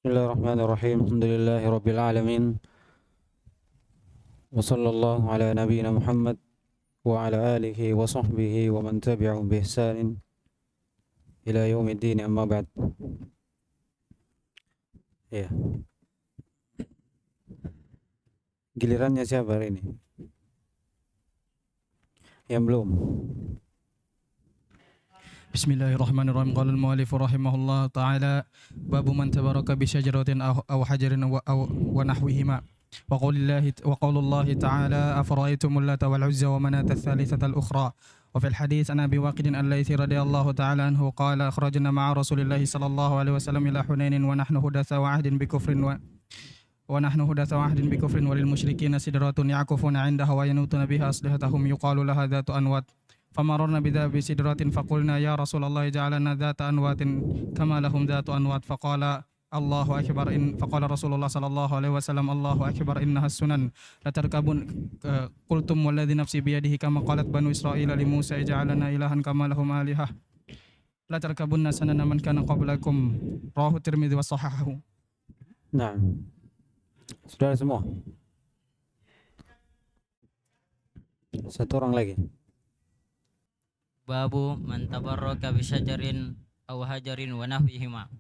Bismillahirrahmanirrahim. Alhamdulillahirabbil alamin. Wa sallallahu ala nabiyyina Muhammad wa ala alihi wa sahbihi wa man tabi'ahum bi ihsanin ila yaumiddin, amma ba'd. Ya. Gilirannya siapa hari ini? Yang belum. Bismillahirrahmanirrahim. Qala al-mu'allif rahimahullah ta'ala babu man tabaraka bi syajaratin aw hajarin wa nahwihima. Wa qaulullahi ta'ala afara'aytumul lata wal uzza wa manata ats-tsalitsata al-ukhra. Wa fil hadits an Abi Waqid al-Laitsi radhiyallahu ta'ala anhu qala akhrajna ma'a Rasulillahi sallallahu alaihi wasallam ila Hunainin wa nahnu hudatsa wa ahdin bi kufrin walil musyrikina sidratun ya'kufuna 'indaha wa yanutuna biha aslihatahum yuqalu laha dhatu anwat. فمررنا بذات سدرة فقلنا يا رسول الله اجعلنا ذات أنوات كما لهم ذات أنوات فقال الله أكبر فقال رسول الله صلى الله عليه وسلم الله أكبر إنها السنن لتركبن قلتم والذي نفسي بيده كما قالت بنو إسرائيل لموسى اجعلنا إلها كما لهم آلهة لتركبن سنن من كان قبلكم رواه الترمذي وصححه. Nah. Saudara semua. Satu orang lagi. Babu man tabarraka bi syajarin aw hajarin wa nahwihima.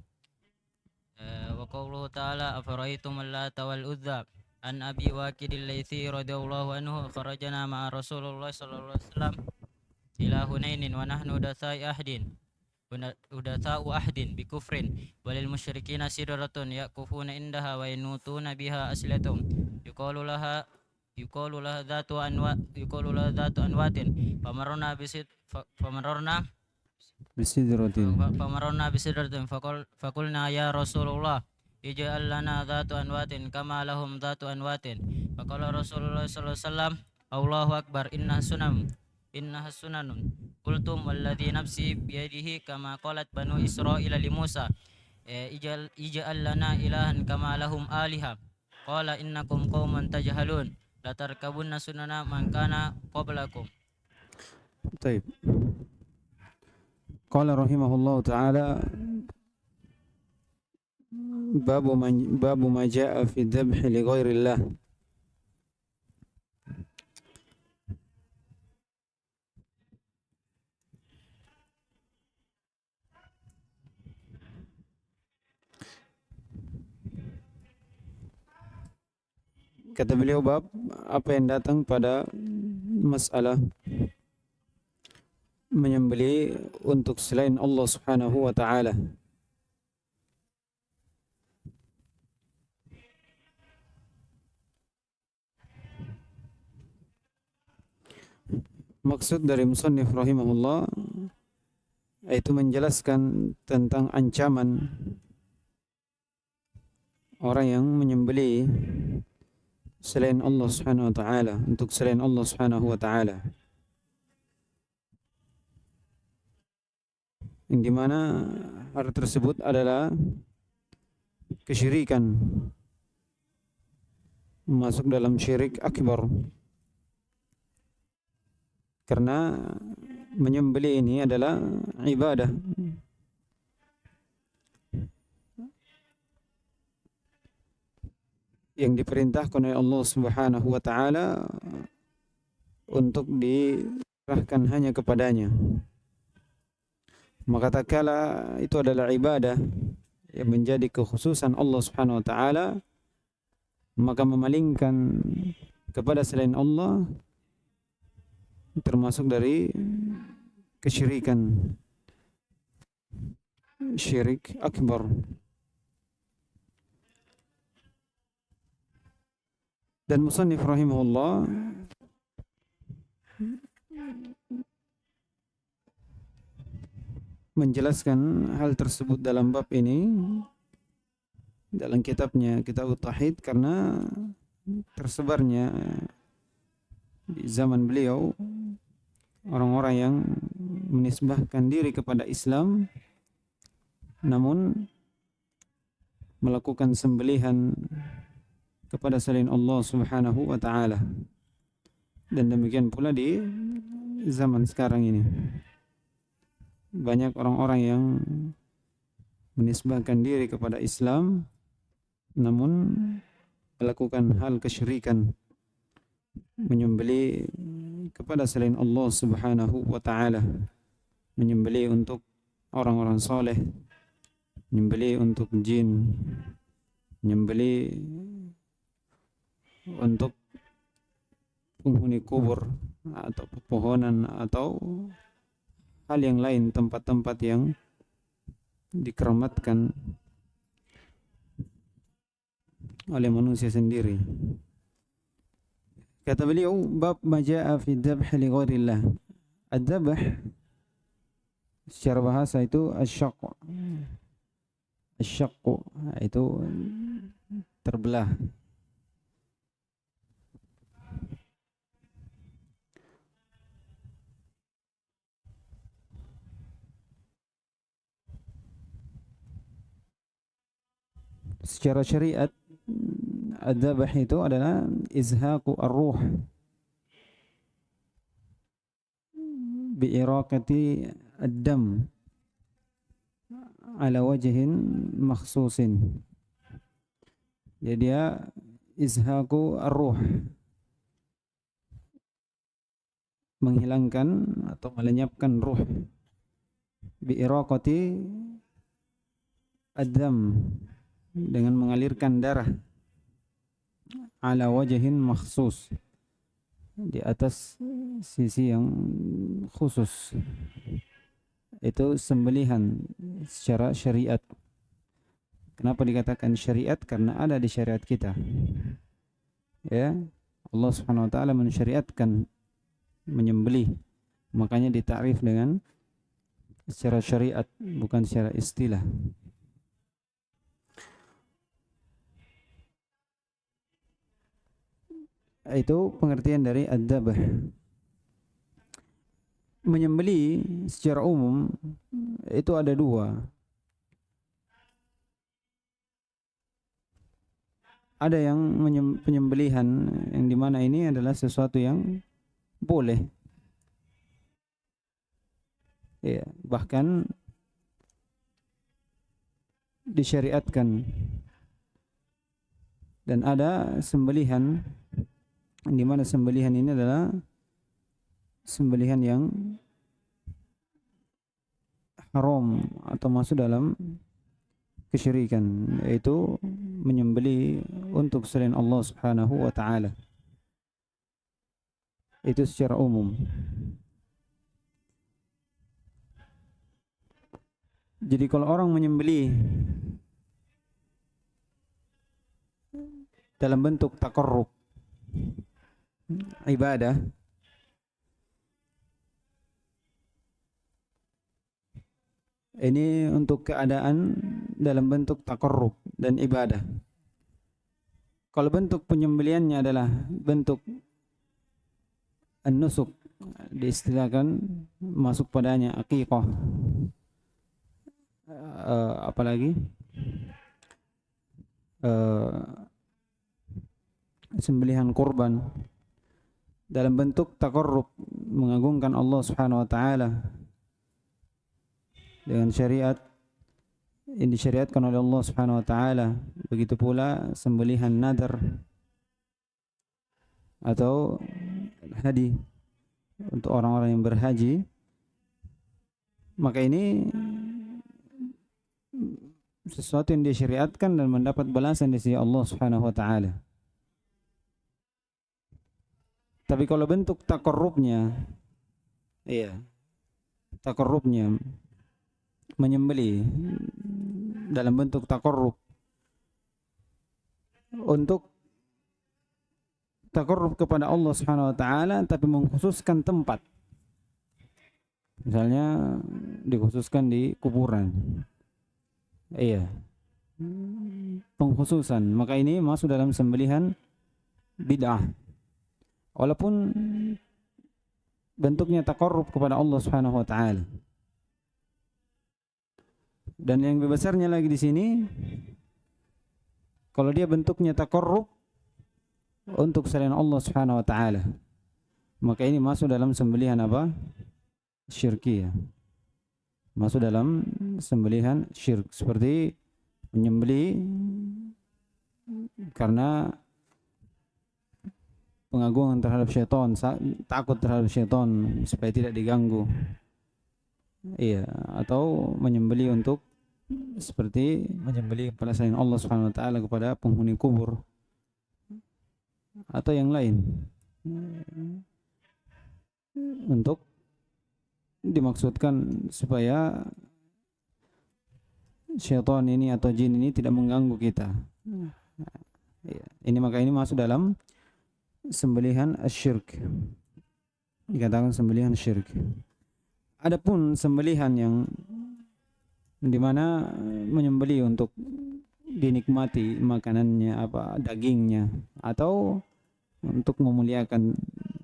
Wa qawluhu ta'ala afara'aytum allata wal uzza an Abi Waqid al-Laitsi radhiyallahu anhu kharajna ma'a Rasulullah sallallahu alaihi wasallam ila Hunainin wa nahnu udatsa'u ahdin bi kufrin walil musyrikina sidratun yaqufuna indaha wa yanutuna biha aslatum yuqalu laha dhatu anwatin famarna Bisidratin. bisidratin fakulna ya Rasulullah ij'al lana dhatu anwatin kama lahum dhatu anwatin faqala Rasulullah sallallahu alaihi wasallam Allahu akbar innaha sunanun qultum walladhi nafsi biyadihi kama qalat banu Israila li Musa ij'al lana ilahan kama lahum aliha qala innakum qauman tajhalun latarkabunna sunana man kana qablakum. Baik. Qala rahimahullahu ta'ala babu ma jaa'a fi dhabhi li ghairillah. Kata beliau, bab apa yang datang pada masalah menyembelih untuk selain Allah Subhanahu wa ta'ala. Maksud dari musannif rahimahullah yaitu menjelaskan tentang ancaman orang yang menyembelih selain Allah Subhanahu wa ta'ala, untuk selain Allah Subhanahu wa ta'ala, yang dimana hal tersebut adalah kesyirikan, masuk dalam syirik akbar, karena menyembelih ini adalah ibadah yang diperintahkan oleh Allah Subhanahu wa ta'ala untuk diserahkan hanya kepadanya. Maka tak kala itu adalah ibadah yang menjadi kekhususan Allah Subhanahu wa ta'ala, maka memalingkan kepada selain Allah termasuk dari kesyirikan, syirik akbar. Dan musannif rahimahullah menjelaskan hal tersebut dalam bab ini dalam kitabnya Kitab Tauhid, karena tersebarnya di zaman beliau orang-orang yang menisbahkan diri kepada Islam namun melakukan sembelihan kepada selain Allah Subhanahu wa ta'ala. Dan demikian pula di zaman sekarang ini banyak orang-orang yang menisbahkan diri kepada Islam namun melakukan hal kesyirikan, menyembelih kepada selain Allah Subhanahu wa taala, menyembelih untuk orang-orang soleh, menyembelih untuk jin, menyembelih untuk penghuni kubur atau pepohonan atau hal yang lain, tempat-tempat yang dikeramatkan oleh manusia sendiri. Kata beliau, bab majaa fi dzabh li ghairillah. Adzabh secara bahasa itu asyaq. Asyaq itu terbelah. Secara syariat adzabh itu adalah izhaqu ar-ruh bi iraqati ad-dam ala wajhin makhsusin. Jadi dia izhaqu ar-ruh, menghilangkan atau melenyapkan ruh, bi iraqati ad-dam, dengan mengalirkan darah, ala wajhin makhsus, di atas sisi yang khusus. Itu sembelihan secara syariat. Kenapa dikatakan syariat? Karena ada di syariat kita. Ya, Allah Subhanahu wa taala mensyariatkan menyembelih. Makanya ditakrif dengan secara syariat, bukan secara istilah. Itu pengertian dari adzabh. Menyembelih secara umum itu ada dua. Ada yang penyembelihan yang dimana ini adalah sesuatu yang boleh, ya, bahkan disyariatkan. Dan ada sembelihan di mana sembelihan ini adalah sembelihan yang haram atau masuk dalam kesyirikan, yaitu menyembelih untuk selain Allah Subhanahu wa taala. Itu secara umum. Jadi kalau orang menyembelih dalam bentuk taqarrub, ibadah, ini untuk keadaan dalam bentuk taqarrub dan ibadah. Kalau bentuk penyembeliannya adalah bentuk an-nusuk, diistilahkan masuk padanya aqiqah, apalagi sembelihan kurban dalam bentuk taqarrub, mengagungkan Allah Subhanahu wa taala dengan syariat yang disyariatkan oleh Allah Subhanahu wa taala. Begitu pula sembelihan nadar atau hadi untuk orang-orang yang berhaji. Maka ini sesuatu yang disyariatkan dan mendapat balasan di sisi Allah Subhanahu wa taala. Tapi kalau bentuk taqarrubnya, iya, taqarrubnya menyembelih dalam bentuk taqarrub untuk taqarrub kepada Allah Subhanahu wa taala, tapi mengkhususkan tempat. Misalnya dikhususkan di kuburan. Iya. Pengkhususan, maka ini masuk dalam sembelihan bid'ah. Walaupun bentuknya taqarrub kepada Allah Subhanahu wa taala. Dan yang lebih besarnya lagi di sini, kalau dia bentuknya taqarrub untuk selain Allah Subhanahu wa taala, maka ini masuk dalam sembelihan apa? Syirkiyah. Masuk dalam sembelihan syirk, seperti menyembelih karena pengagungan terhadap syaitan, takut terhadap syaitan supaya tidak diganggu. Iya, atau menyembelih untuk seperti menyembelih kepada selain Allah Subhanahu wa taala kepada penghuni kubur atau yang lain. Untuk dimaksudkan supaya syaitan ini atau jin ini tidak mengganggu kita. Ini maka ini masuk dalam sembelihan asyirk. Dikatakan sembelihan syirk. Adapun sembelihan yang dimana menyembelih untuk dinikmati makanannya, dagingnya, atau untuk memuliakan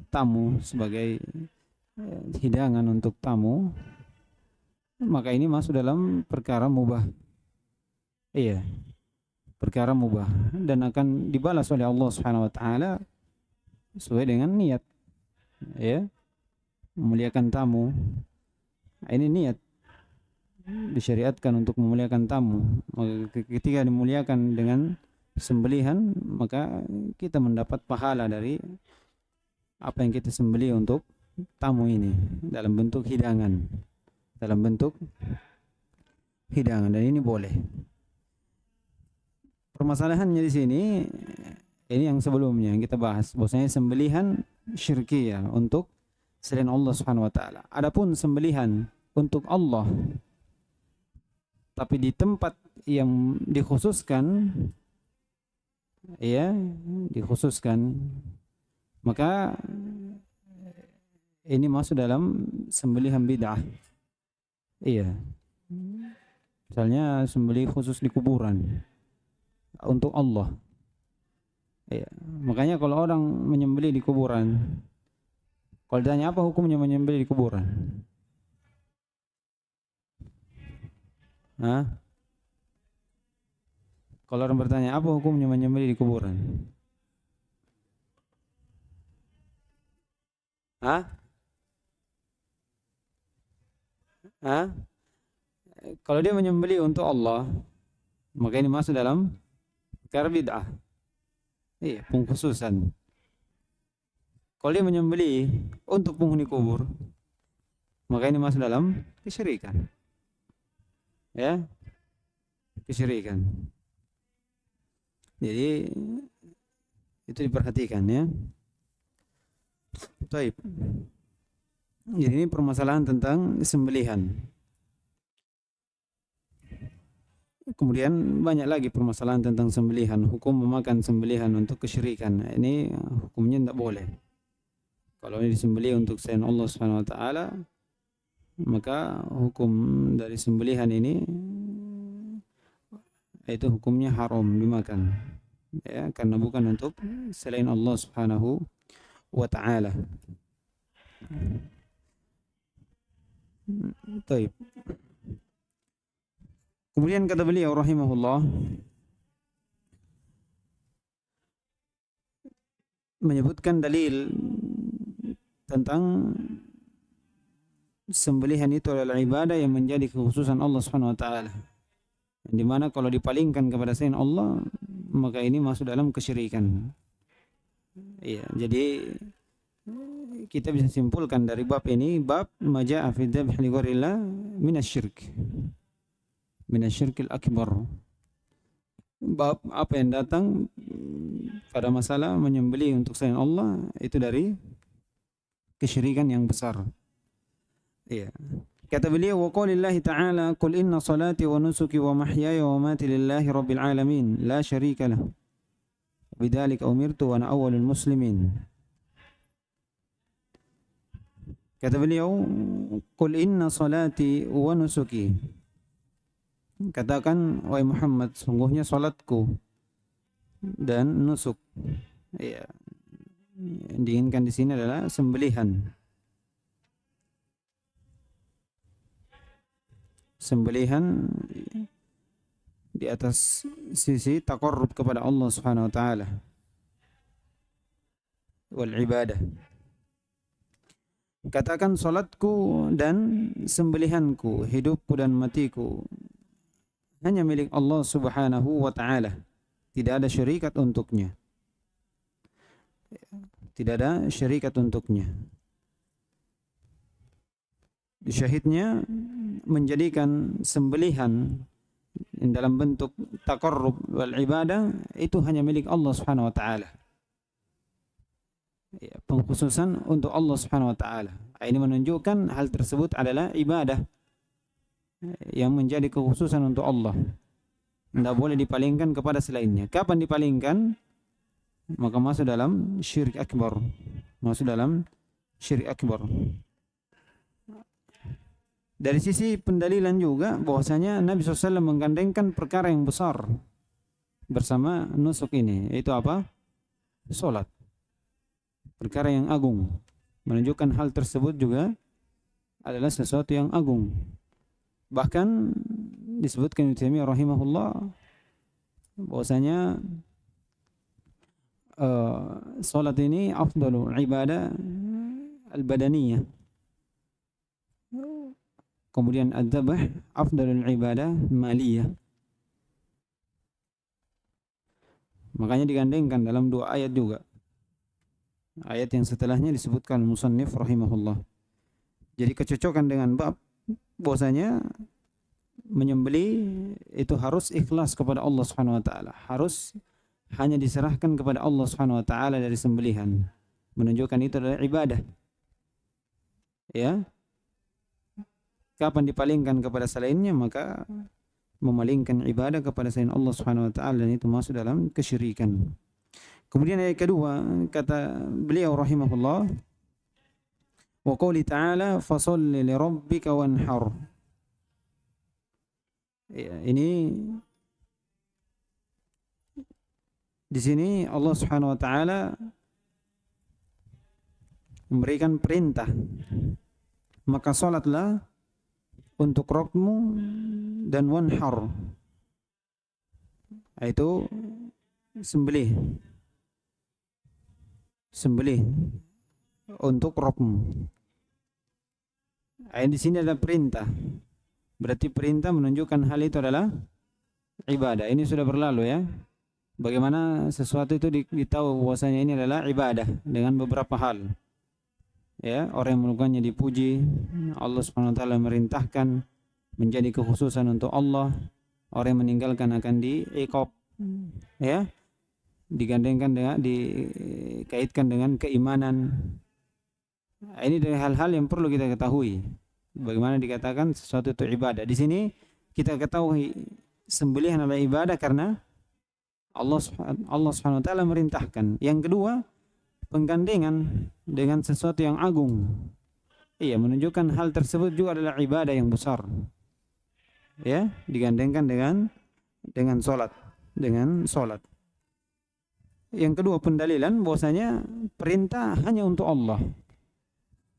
tamu sebagai hidangan untuk tamu, maka ini masuk dalam perkara mubah. Iya, perkara mubah dan akan dibalas oleh Allah Subhanahu wa taala sesuai dengan niat. Ya, memuliakan tamu. Ini niat disyariatkan untuk memuliakan tamu. Maka ketika dimuliakan dengan sembelihan, maka kita mendapat pahala dari apa yang kita sembelih untuk tamu ini dalam bentuk hidangan. Dalam bentuk hidangan, dan ini boleh. Permasalahannya di sini ini yang sebelumnya yang kita bahas, bahwasanya sembelihan syirkiyah untuk selain Allah Subhanahu wa taala. Adapun sembelihan untuk Allah tapi di tempat yang dikhususkan, ya, dikhususkan, maka ini masuk dalam sembelihan bid'ah. Iya. Misalnya sembelih khusus di kuburan untuk Allah. Iya. Makanya kalau orang menyembelih di kuburan, kalau ditanya apa hukumnya menyembelih di kuburan? Hah? Kalau orang bertanya apa hukumnya menyembelih di kuburan? Hah? Hah? Kalau dia menyembelih untuk Allah, maka ini masuk dalam perkara bid'ah. Iya, pengkhususan. Kalau dia menyembelih untuk penghuni kubur, maka ini masuk dalam kesyirikan. Ya, kesyirikan. Jadi itu diperhatikan, ya. Baik. Jadi ini permasalahan tentang sembelihan. Kemudian banyak lagi permasalahan tentang sembelihan, hukum memakan sembelihan untuk kesyirikan. Ini hukumnya tidak boleh. Kalau ini disembelih untuk selain Allah Subhanahu wa taala, maka hukum dari sembelihan ini itu hukumnya haram dimakan. Ya, karena bukan untuk selain Allah Subhanahu wa taala. Baik. Kemudian kata beliau rahimahullah, menyebutkan dalil tentang sembelihan itu adalah ibadah yang menjadi kekhususan Allah Subhanahu wa taala. Di mana kalau dipalingkan kepada selain Allah, maka ini masuk dalam kesyirikan. Iya, jadi kita bisa simpulkan dari bab ini, bab maja'a fi dzabh li ghairillah minasyirk. Minasyirkil akbar. Bab apa yang datang pada masalah menyembelih untuk selain Allah itu dari kesyirikan yang besar. Iya. Kata beliau, wa qaulillahi ta'ala, qul inna salati wa nusuki wa mahyaya wa mamati lillahi rabbil alamin la syarika lah. Bidzalika umirtu wa ana awwalul muslimin. Kata beliau, qul inna salati wa nusuki. Katakan, wahai Muhammad, sungguhnya salatku dan nusuk. Ya. Yang diinginkan di sini adalah sembelihan. Sembelihan di atas sisi taqarrub kepada Allah Subhanahu wa taala wal ibadah. Katakan salatku dan sembelihanku, hidupku dan matiku hanya milik Allah Subhanahu wa taala. Tidak ada syarikat untuknya. Tidak ada syarikat untuknya. Syahidnya menjadikan sembelihan dalam bentuk taqarrub wal ibadah itu hanya milik Allah Subhanahu wa taala. Ya, pengkhususan untuk Allah Subhanahu wa taala. Ini menunjukkan hal tersebut adalah ibadah yang menjadi kekhususan untuk Allah. Tidak boleh dipalingkan kepada selainnya. Kapan dipalingkan? Maka masuk dalam syirik akbar. Masuk dalam syirik akbar. Dari sisi pendalilan juga bahwasanya Nabi SAW menggandengkan perkara yang besar bersama nusuk ini, yaitu apa? Salat. Perkara yang agung. Menunjukkan hal tersebut juga adalah sesuatu yang agung. Bahkan disebutkan Ibnu Taimiyah rahimahullah bahwasanya salat ini afdalul ibadah al-badaniyah. Kemudian adzabah afdalul ibadah maliyah. Makanya digandengkan dalam dua ayat juga. Ayat yang setelahnya disebutkan musannif rahimahullah. Jadi kecocokan dengan bab bahwasanya menyembeli itu harus ikhlas kepada Allah Subhanahu wa taala. Harus hanya diserahkan kepada Allah Subhanahu wa taala dari sembelihan. Menunjukkan itu adalah ibadah. Ya. Kapan dipalingkan kepada selainnya maka memalingkan ibadah kepada selain Allah Subhanahu wa taala dan itu masuk dalam kesyirikan. Kemudian ayat kedua kata beliau rahimahullah wa qouli ta'ala fasholli li rabbika wanhar. Ya, ini di sini Allah Subhanahu wa taala memberikan perintah. Maka salatlah untuk Rabbmu dan wanhar. Itu sembelih. Sembelih untuk Rabbmu. Di sini ada perintah. Berarti perintah menunjukkan hal itu adalah ibadah. Ini sudah berlalu ya. Bagaimana sesuatu itu ditahu bahwasanya ini adalah ibadah dengan beberapa hal. Ya, orang yang melakukannya dipuji, Allah Subhanahu wa taala merintahkan menjadi kekhususan untuk Allah. Orang yang meninggalkan akan diiqab. Ya. Digandengkan dengan dikaitkan dengan keimanan. Ini dari hal-hal yang perlu kita ketahui. Bagaimana dikatakan sesuatu itu ibadah. Di sini kita ketahui sembelihan adalah ibadah karena Allah Subhanahu wa taala merintahkan. Yang kedua, penggandengan dengan sesuatu yang agung. Iya, menunjukkan hal tersebut juga adalah ibadah yang besar. Ya, digandengkan dengan salat, Yang kedua pendalilan bahwasanya perintah hanya untuk Allah.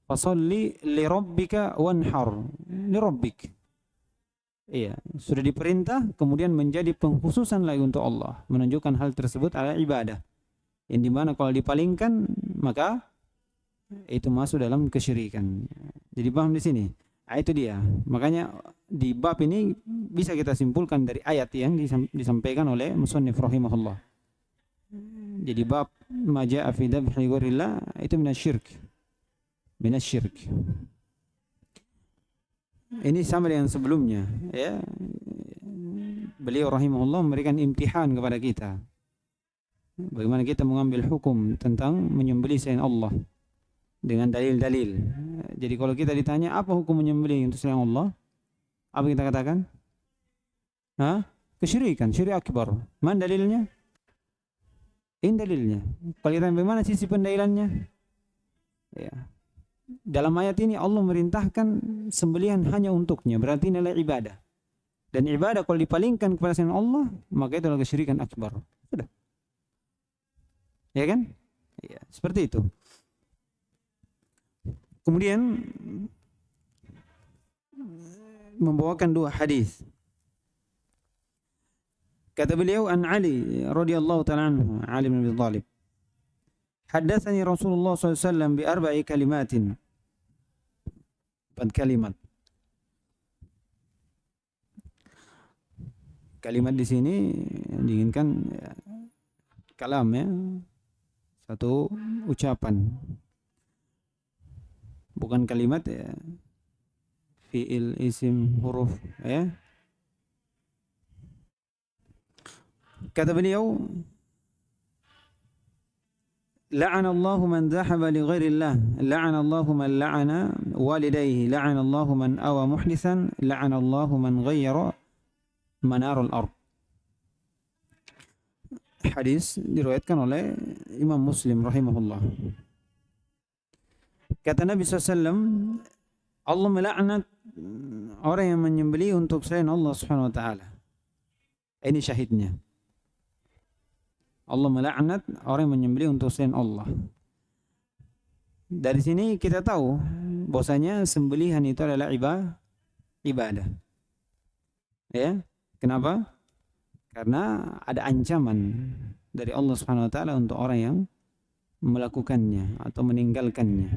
Fasholli li rabbika wanhar. Li rabbik. Iya, sudah diperintah kemudian menjadi pengkhususan lagi untuk Allah. Menunjukkan hal tersebut adalah ibadah. Yang dimana kalau dipalingkan maka itu masuk dalam kesyirikan. Jadi paham di sini. Itu dia. Makanya di bab ini bisa kita simpulkan dari ayat yang disampaikan oleh musannif rahimahullah. Jadi bab maja'a fi dzabhi ghairillah itu minasyirk. Ini sama dengan sebelumnya, ya. Beliau rahimahullah memberikan imtihan kepada kita. Bagaimana kita mengambil hukum tentang menyembelih selain Allah dengan dalil-dalil. Jadi kalau kita ditanya apa hukum menyembelih untuk selain Allah, apa kita katakan? Kesyirikan, syirik akbar. Mana dalilnya? Ini dalilnya. Kalau kita bagaimana sisi pendalilannya? Ya. Dalam ayat ini Allah merintahkan sembelihan hanya untuknya. Berarti ini adalah ibadah. Dan ibadah kalau dipalingkan kepada selain Allah, maka itu adalah kesyirikan akbar. Sudah. Ya kan? Ya, seperti itu. Kemudian membawakan dua hadis. Kata beliau an Ali radhiyallahu ta'ala anhu, Ali bin Abi Thalib. Haddatsani Rasulullah SAW bi arba'i kalimatin. 4 kalimat. Kalimat di sini diinginkan kalam ya, satu ucapan, bukan kalimat ya, fiil, isim, huruf ya. Kata beliau, la'anallahu man dhahaba li ghairillah, la'anallahu man la'ana walidayhi, la'anallahu man awa muhdithan, la'anallahu man ghayyara manarul ard. Hadis diriwayatkan oleh Imam Muslim rahimahullah. Kata Nabi SAW, Allah melaknat orang yang menyembelih untuk selain Allah Subhanahu wa taala. Ini syahidnya. Allah melaknat orang yang menyembelih untuk selain Allah. Dari sini kita tahu bahwasanya sembelihan itu adalah ibadah. Ya, kenapa? Karena ada ancaman dari Allah Subhanahu wa taala untuk orang yang melakukannya atau meninggalkannya,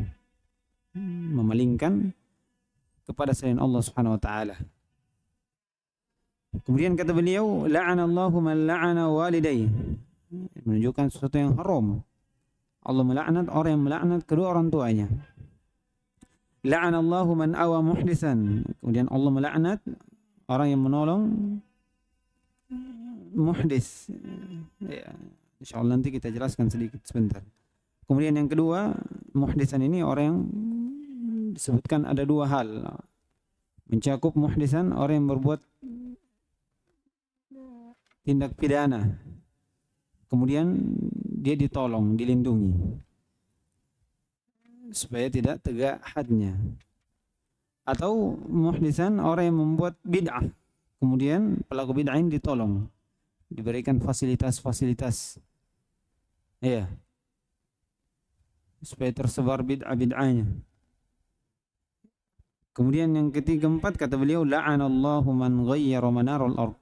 memalingkan kepada selain Allah Subhanahu wa taala. Kemudian kata beliau, la'anallahu man la'ana walidayhi, menunjukkan sesuatu yang haram. Allah melaknat orang yang melaknat kedua orang tuanya. La'anallahu man awa muhditsan, kemudian Allah melaknat orang yang menolong muhdits. Ya, insyaallah nanti kita jelaskan sedikit sebentar. Kemudian yang kedua, muhditsan ini orang yang disebutkan ada dua hal. Mencakup muhditsan orang yang berbuat tindak pidana, kemudian dia ditolong, dilindungi supaya tidak tegak hadnya. Atau muhditsan orang yang membuat bid'ah, kemudian pelaku bid'ah ini ditolong, diberikan fasilitas-fasilitas, ya, supaya tersebar bid'ah-bid'ahnya. Kemudian yang ketiga, empat, kata beliau, la'anallahu man ghayyara manarul ard,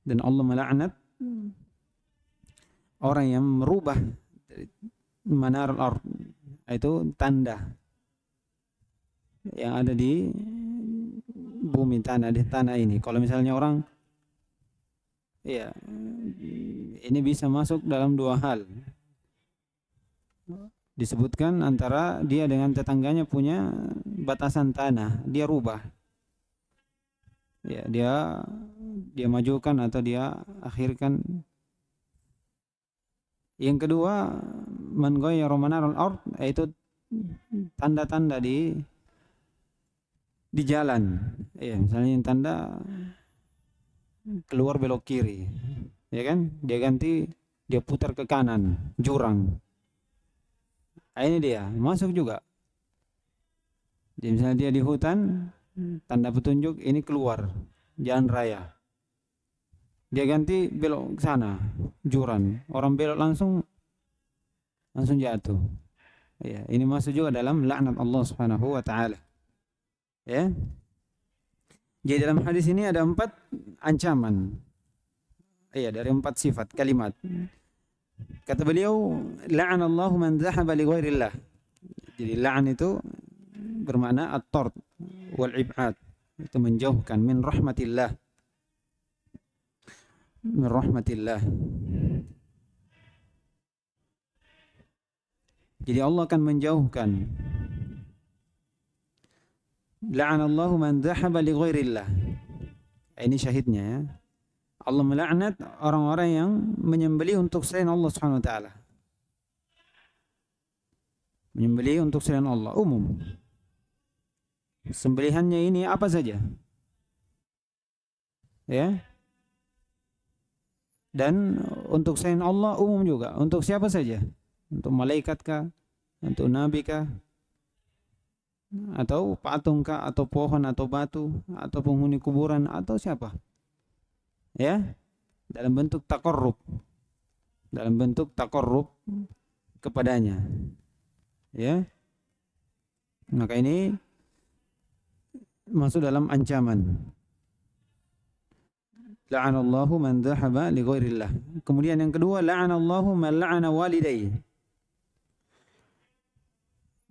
dan Allah melaknat orang yang merubah manarul ard, itu tanda yang ada di bumi, di tanah ini. Kalau misalnya orang, ya, ini bisa masuk dalam dua hal. Disebutkan antara dia dengan tetangganya punya batasan tanah, dia rubah, ya, dia majukan atau dia akhirkan. Yang kedua, man ghayyara manarul ard, yaitu tanda-tanda di jalan. Ya, misalnya tanda keluar belok kiri, ya kan? Dia ganti, dia putar ke kanan, jurang. Nah, ini dia masuk juga. Jadi misalnya dia di hutan, tanda petunjuk ini keluar jalan raya. Dia ganti belok ke sana, jurang. Orang belok langsung jatuh. Ya, ini masuk juga dalam laknat Allah Subhanahu wa taala. Ya. Jadi dalam hadis ini ada 4 ancaman. Iya, dari 4 sifat kalimat. Kata beliau, la'anallahu man dhahaba li ghairillah. Jadi la'an itu bermakna at-tard wal ib'ad, itu menjauhkan min rahmatillah. Min rahmatillah. Jadi Allah akan menjauhkan. La'anallahu man dhahaba li ghairillah. Ini syahidnya ya. Allah melaknat orang-orang yang menyembelih untuk selain Allah Subhanahu wa taala. Menyembelih untuk selain Allah umum. Sembelihannya ini apa saja. Ya. Dan untuk selain Allah umum juga, untuk siapa saja? Untuk malaikat kah? Untuk nabi kah? Atau patung kah? Atau pohon atau batu? Atau penghuni kuburan? Atau siapa? Ya, dalam bentuk taqarrub, kepadanya, ya. Maka ini masuk dalam ancaman. La'anallahu man dhahaba li ghairillah. Kemudian yang kedua, la'anallahu man la'ana walidayhi.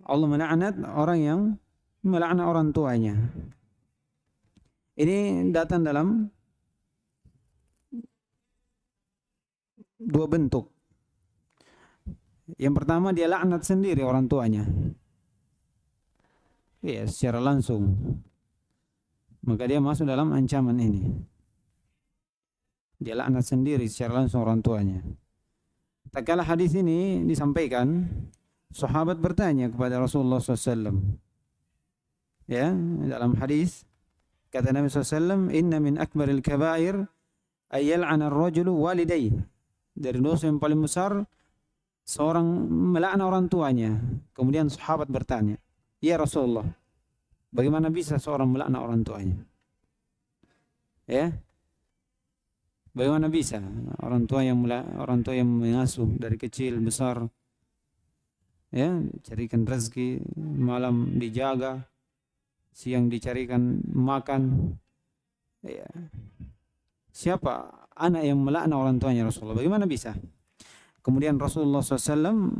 Allah melaknat orang yang melaknat orang tuanya. Ini datang dua bentuk. Yang pertama dia laknat sendiri orang tuanya. Iya, secara langsung. Maka dia masuk dalam ancaman ini. Dia laknat sendiri secara langsung orang tuanya. Tak kala hadis ini disampaikan, sahabat bertanya kepada Rasulullah SAW. Ya, dalam hadis kata Nabi SAW, "Inna min akbaril kabair ay yal'ana ar-rajulu walidayhi." Dari dosa yang paling besar seorang melaknat orang tuanya. Kemudian sahabat bertanya, "Ya Rasulullah, bagaimana bisa seorang melaknat orang tuanya?" Ya. Bagaimana bisa orang tua yang mengasuh dari kecil besar, ya, carikan rezeki, malam dijaga, siang dicarikan makan, ya. Siapa anak yang melaknat orang tuanya Rasulullah? Bagaimana bisa? Kemudian Rasulullah SAW,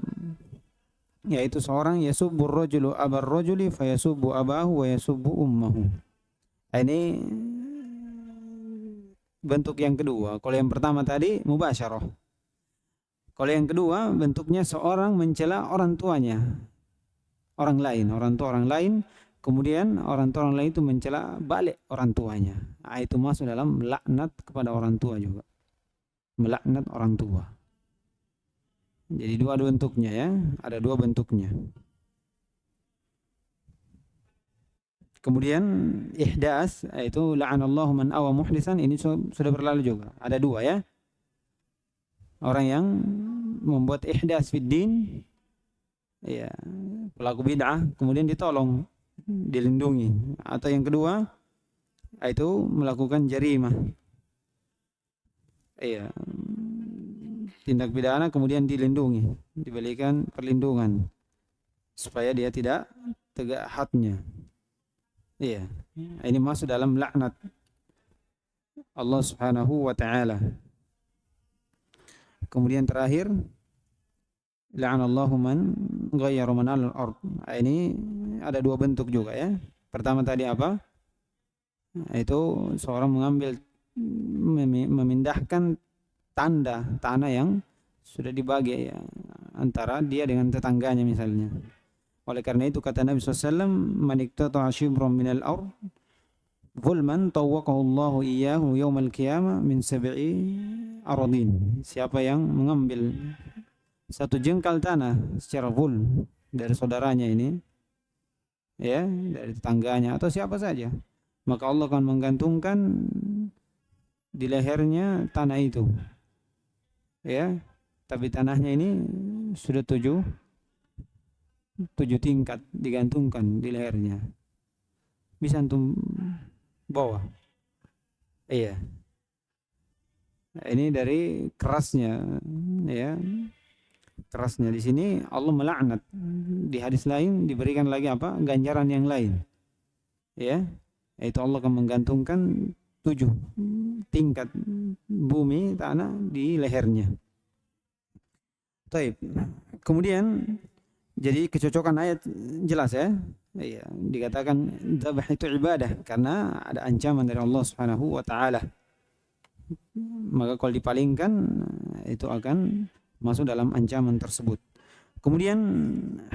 yaitu seorang yasubbu ar-rajulu abar rajuli fayasubbu abahu wa yasubbu ummahu. Ini bentuk yang kedua. Kalau yang pertama tadi mubasyarah. Kalau yang kedua bentuknya seorang mencela orang tuanya, orang tua orang lain, kemudian orang tua orang lain itu mencela balik orang tuanya. Nah, itu masuk dalam laknat kepada orang tua juga. Melaknat orang tua. Jadi dua bentuknya ya, ada dua bentuknya. Kemudian ihdas, yaitu la'anallahu man awa muhdisan, ini sudah berlalu juga. Ada dua ya. Orang yang membuat ihdas fid din, ya, pelaku bid'ah, kemudian ditolong, dilindungi. Atau yang kedua, itu melakukan jarimah. Iya. Tindak pidana kemudian dilindungi, diberikan perlindungan supaya dia tidak tegak hadnya. Iya, ini masuk dalam laknat Allah Subhanahu wa ta'ala. Kemudian terakhir, la'anallahu man ghayyara manal ard. Ini ada dua bentuk juga ya. Pertama tadi apa? Itu seorang mengambil, memindahkan tanah yang sudah dibagi ya, antara dia dengan tetangganya misalnya. Oleh karena itu kata Nabi SAW, "Man iqtata'a shibran minal ard zulman tawwaqahu Allahu iyyahu yaumal qiyamah min sab'i aradin." Siapa yang mengambil satu jengkal tanah secara zul dari saudaranya ini, ya, dari tetangganya atau siapa saja, maka Allah akan menggantungkan di lehernya tanah itu. Ya, tapi tanahnya ini sudah tujuh tingkat digantungkan di lehernya. Bisa antum bawa. Iya. Ini dari kerasnya, ya. Kerasnya di sini Allah melaknat. Di hadis lain diberikan lagi apa? Ganjaran yang lain. Ya. Yaitu Allah akan menggantungkan 7 tingkat bumi tanah di lehernya. Baik. Kemudian jadi kecocokan ayat jelas ya. Iya, dikatakan dzabh itu ibadah karena ada ancaman dari Allah Subhanahu wa taala. Maka kalau dipalingkan itu akan masuk dalam ancaman tersebut. Kemudian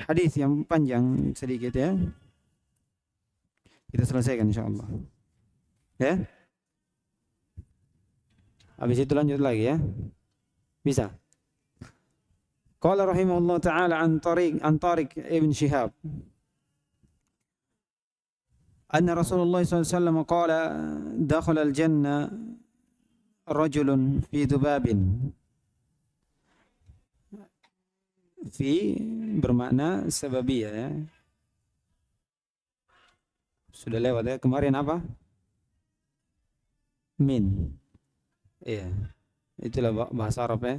hadis yang panjang sedikit ya. Kita selesaikan insyaallah. Ya. Habis itu lanjut lagi ya. Bisa. Qala rahimahullah ta'ala an Tariq ibn Shihab. Anna Rasulullah SAW qala dakhala al-jannah rajulun fi dhubabin. Fi bermakna sababiyah ya. Sudah lewat ya kemarin apa? Min. Iya. Itulah bahasa Arab ya.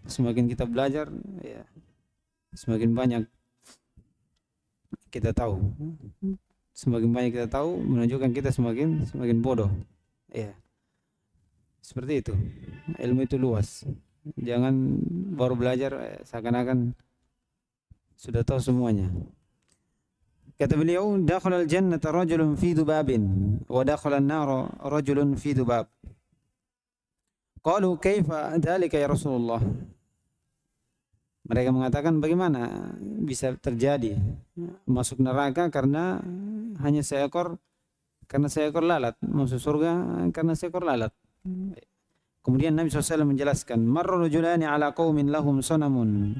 Semakin kita belajar, ya, semakin banyak kita tahu. Semakin banyak kita tahu, menunjukkan kita semakin bodoh. Ya, seperti itu. Ilmu itu luas. Jangan baru belajar seakan-akan sudah tahu semuanya. Kata beliau, dakhala al-jannata rajulun fi dhubabin wa dakhala an-nara rajulun fi dhubab. Qalu kaifa dzalika ya Rasulullah? Mereka mengatakan bagaimana bisa terjadi masuk neraka karena hanya seekor lalat, masuk surga karena seekor lalat. Kemudian Nabi SAW menjelaskan, marra rajulani ala qaumin lahum sanamun.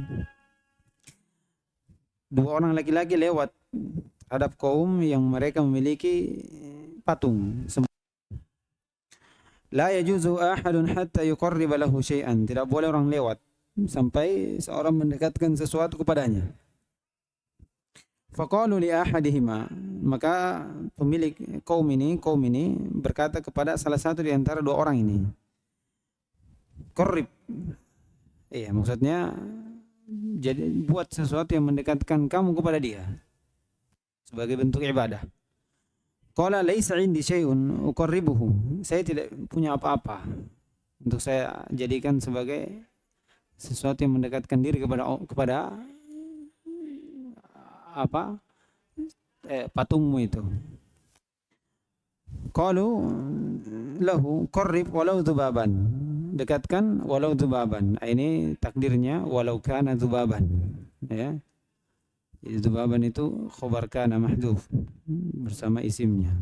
Dua orang laki-laki lewat hadap kaum yang mereka memiliki patung. La yajuzu ahadun hatta yuqarriba lahu syai'an. Tidak boleh orang lewat sampai seorang mendekatkan sesuatu kepadanya. Faqalu li ahadihima, maka pemilik kaum ini berkata kepada salah satu di antara dua orang ini, qarrib. Iya, maksudnya jadi buat sesuatu yang mendekatkan kamu kepada dia sebagai bentuk ibadah. Qala laisa indi syai'un uqarribuhu. Saya tidak punya apa-apa untuk saya jadikan sebagai sesuatu yang mendekatkan diri kepada apa patungmu itu. Qalu lahu qarrib walau dzubaban. Dekatkan walau dzubaban. Ini takdirnya walau kana dzubaban. Ya. Dzubaban itu khabar kana mahdhuf bersama isimnya.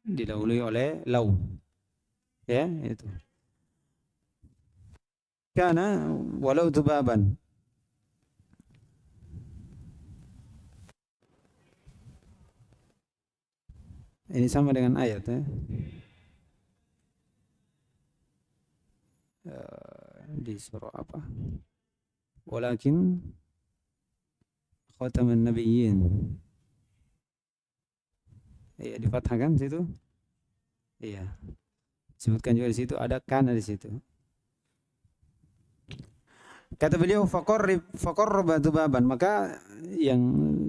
Didahului oleh lau. Ya, itu. Kana walau dzubaban. Ini sama dengan ayat ya. Di surah apa? Walakin khataman nabiyyin. Iya, difathahkan situ. Iya. Sebutkan juga di situ ada kana di situ. Kata beliau faqarraba dzubaban, maka yang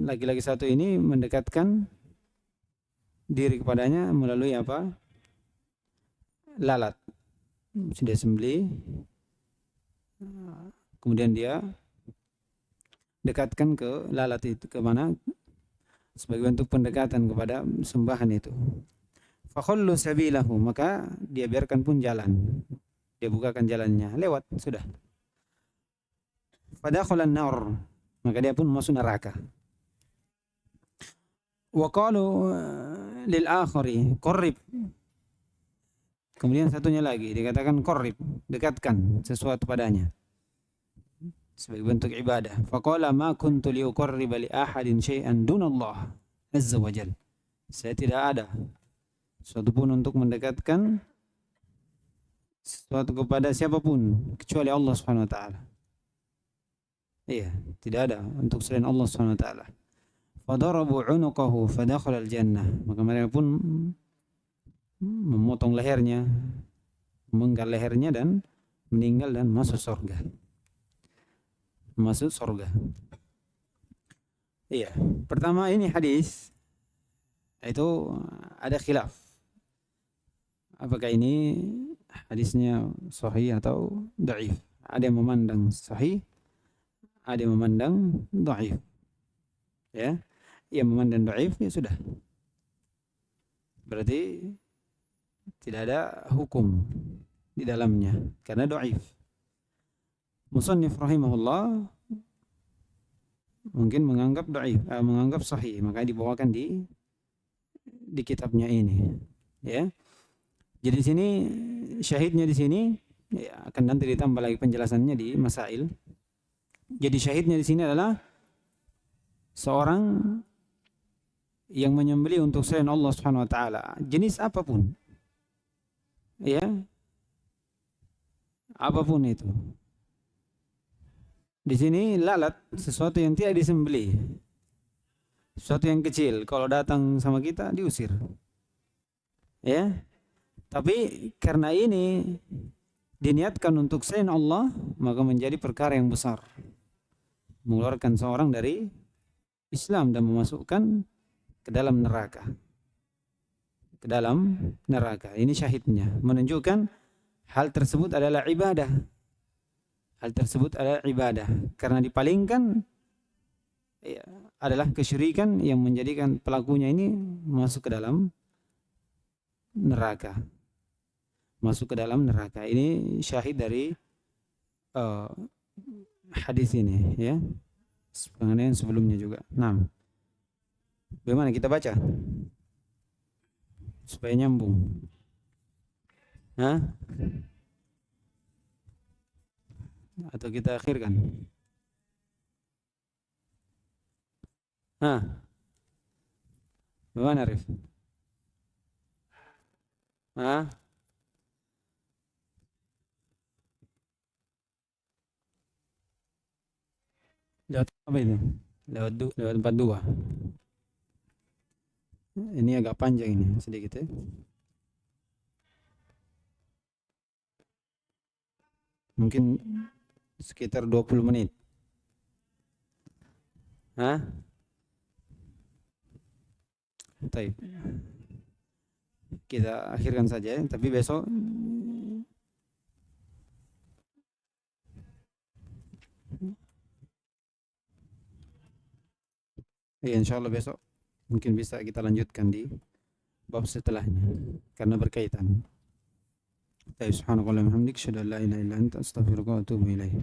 laki-laki satu ini mendekatkan diri kepadanya melalui apa? Lalat. Sudah sembelih. Kemudian dia dekatkan ke lalat itu, ke mana? Sebagai bentuk pendekatan kepada sembahan itu. Fakhallu sabilahu, maka dia biarkan pun jalan. Dia bukakan jalannya, lewat sudah. Fadakhalan nar, maka dia pun masuk neraka. Wa qalu lil akhari qarrib. Kemudian satunya lagi dikatakan qarrib, dekatkan sesuatu padanya sebagai bentuk ibadah. Faqala ma kuntu liuqarriba li ahadin syai'an dunallah azza wa jalla. Saya tidak ada sesuatu pun untuk mendekatkan sesuatu kepada siapapun kecuali Allah Subhanahu wa taala. Iya, tidak ada untuk selain Allah Subhanahu wa taala. Fadarabu 'unuqahu fadakhala al-jannah. Maka mereka pun memotong lehernya, memenggal lehernya dan meninggal dan masuk surga. Masuk surga. Iya, pertama ini hadis itu ada khilaf. Apakah ini hadisnya sahih atau dhaif? Ada yang memandang sahih, ada yang memandang dhaif. Ya, yang memandang dhaif ya sudah. Berarti tidak ada hukum di dalamnya karena dhaif. Musannif rahimahullah mungkin menganggap dhaif, menganggap sahih, maka dibawakan di kitabnya ini. Ya. Jadi sini syahidnya di sini ya, akan nanti ditambah lagi penjelasannya di masail. Jadi syahidnya di sini adalah seorang yang menyembelih untuk selain Allah Subhanahu wa taala, jenis apapun. Ya. Apapun itu. Di sini lalat sesuatu yang tidak disembelih. Sesuatu yang kecil, kalau datang sama kita diusir. Ya. Tapi karena ini diniatkan untuk selain Allah, maka menjadi perkara yang besar. Mengeluarkan seorang dari Islam dan memasukkan ke dalam neraka. Ke dalam neraka. Ini syahidnya. Menunjukkan hal tersebut adalah ibadah. Hal tersebut adalah ibadah. Karena dipalingkan ya, adalah kesyirikan yang menjadikan pelakunya ini masuk ke dalam neraka. masuk ke dalam neraka. Ini syahid dari hadis ini ya. Pengennya sebelumnya juga. Nah, bagaimana kita baca supaya nyambung? Hah? Atau kita akhirkan? Hah? Bagaimana, Arif? Hah? Lewat apa itu? Lewat 42. Ini agak panjang ini sedikit ya. Mungkin sekitar 20 menit. Hah? Baik. Kita akhirkan saja ya, tapi besok ya insyaallah besok mungkin bisa kita lanjutkan di bab setelahnya karena berkaitan. Subhanakallahumma wa bihamdika asyhadu an la ilaha illa anta astaghfiruka wa atubu ilaik.